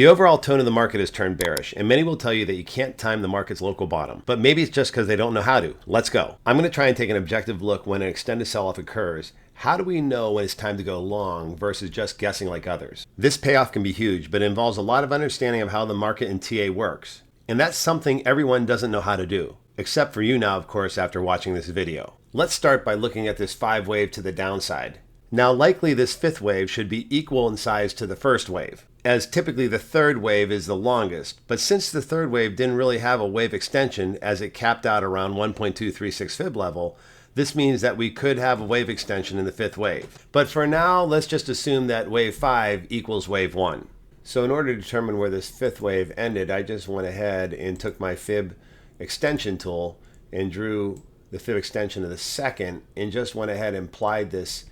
The overall tone of the market has turned bearish, and many will tell you that you can't time the market's local bottom. But maybe it's just because they don't know how to. Let's go. I'm going to try and take an objective look when an extended sell-off occurs. How do we know when it's time to go long versus just guessing like others? This payoff can be huge, but it involves a lot of understanding of how the market in TA works. And that's something everyone doesn't know how to do. Except for you now, of course, after watching this video. Let's start by looking at this 5 wave to the downside. Now, likely this 5th wave should be equal in size to the 1st wave, as typically the 3rd wave is the longest. But since the 3rd wave didn't really have a wave extension as it capped out around 1.236 fib level, this means that we could have a wave extension in the 5th wave. But for now, let's just assume that wave 5 equals wave 1. So in order to determine where this 5th wave ended, I just went ahead and took my fib extension tool and drew the fib extension of the 2nd and just went ahead and applied this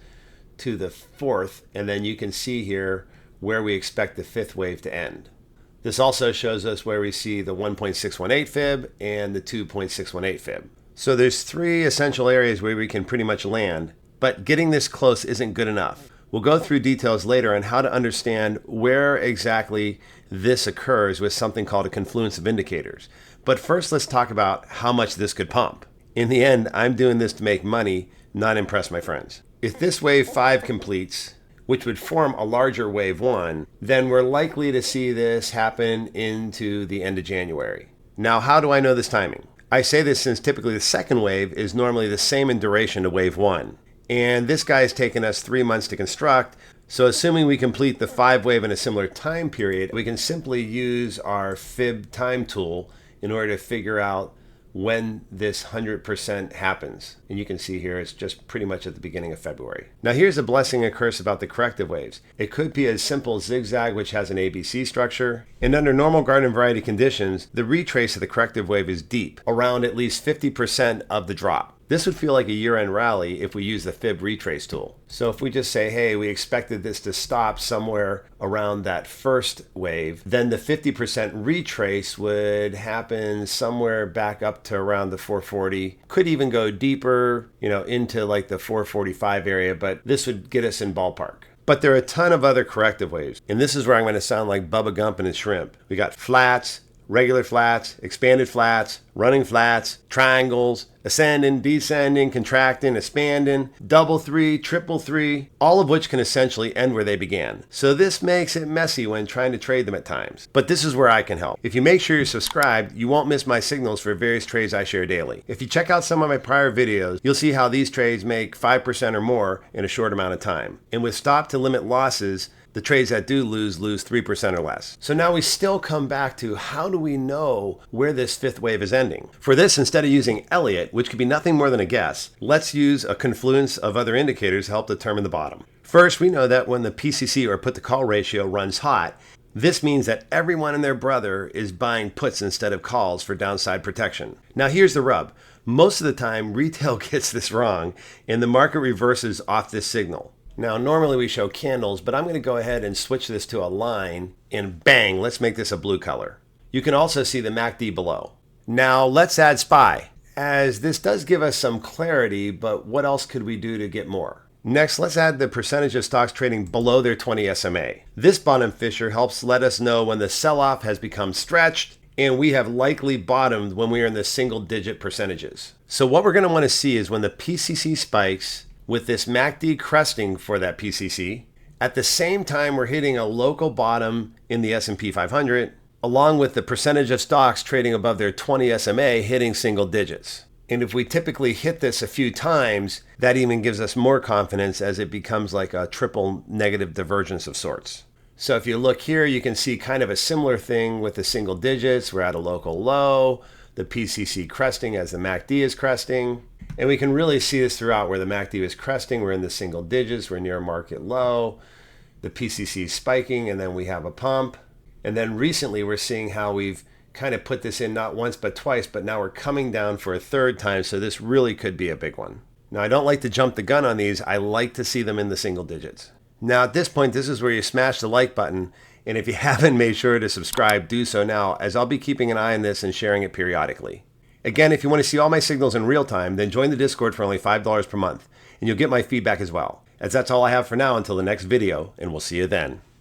to the 4th, and then you can see here where we expect the 5th wave to end. This also shows us where we see the 1.618 fib and the 2.618 fib. So there's 3 essential areas where we can pretty much land, but getting this close isn't good enough. We'll go through details later on how to understand where exactly this occurs with something called a confluence of indicators. But first, let's talk about how much this could pump. In the end, I'm doing this to make money, not impress my friends. If this wave 5 completes, which would form a larger wave 1, then we're likely to see this happen into the end of January. Now, how do I know this timing? I say this since typically the 2nd wave is normally the same in duration to wave 1. And this guy has taken us 3 months to construct. So assuming we complete the 5 wave in a similar time period, we can simply use our fib time tool in order to figure out when this 100% happens. And you can see here it's just pretty much at the beginning of February. Now here's a blessing and curse about the corrective waves. It could be as simple as zigzag, which has an ABC structure. And under normal garden variety conditions, the retrace of the corrective wave is deep, around at least 50% of the drop. This would feel like a year-end rally if we use the fib retrace tool. So if we just say, hey, we expected this to stop somewhere around that 1st wave, then the 50% retrace would happen somewhere back up to around the 440. Could even go deeper, into like the 445 area, but this would get us in ballpark. But there are a ton of other corrective waves. And this is where I'm going to sound like Bubba Gump and his shrimp. We got flats, regular flats, expanded flats, running flats, triangles, ascending, descending, contracting, expanding, double 3, triple 3, all of which can essentially end where they began. So this makes it messy when trying to trade them at times. But this is where I can help. If you make sure you're subscribed, you won't miss my signals for various trades I share daily. If you check out some of my prior videos, you'll see how these trades make 5% or more in a short amount of time. And with stop to limit losses, the trades that do lose 3% or less. So now we still come back to how do we know where this 5th wave is ending? For this, instead of using Elliott, which could be nothing more than a guess, let's use a confluence of other indicators to help determine the bottom. First, we know that when the PCC or put to call ratio runs hot, this means that everyone and their brother is buying puts instead of calls for downside protection. Now here's the rub. Most of the time, retail gets this wrong and the market reverses off this signal. Now, normally we show candles, but I'm going to go ahead and switch this to a line and bang, let's make this a blue color. You can also see the MACD below. Now let's add SPY, as this does give us some clarity, but what else could we do to get more? Next, let's add the percentage of stocks trading below their 20 SMA. This bottom fisher helps let us know when the sell-off has become stretched and we have likely bottomed when we are in the single-digit percentages. So what we're going to want to see is when the PCC spikes, with this MACD cresting for that PCC, at the same time we're hitting a local bottom in the S&P 500, along with the percentage of stocks trading above their 20 SMA hitting single digits. And if we typically hit this a few times, that even gives us more confidence as it becomes like a triple negative divergence of sorts. So if you look here, you can see kind of a similar thing with the single digits. We're at a local low, the PCC cresting as the MACD is cresting. And we can really see this throughout where the MACD is cresting. We're in the single digits. We're near market low. The PCC is spiking, and then we have a pump. And then recently we're seeing how we've kind of put this in not once but twice, but now we're coming down for a 3rd time. So this really could be a big one. Now, I don't like to jump the gun on these. I like to see them in the single digits. Now, at this point, this is where you smash the like button. And if you haven't made sure to subscribe, do so now, as I'll be keeping an eye on this and sharing it periodically. Again, if you want to see all my signals in real time, then join the Discord for only $5 per month, and you'll get my feedback as well. As that's all I have for now until the next video, and we'll see you then.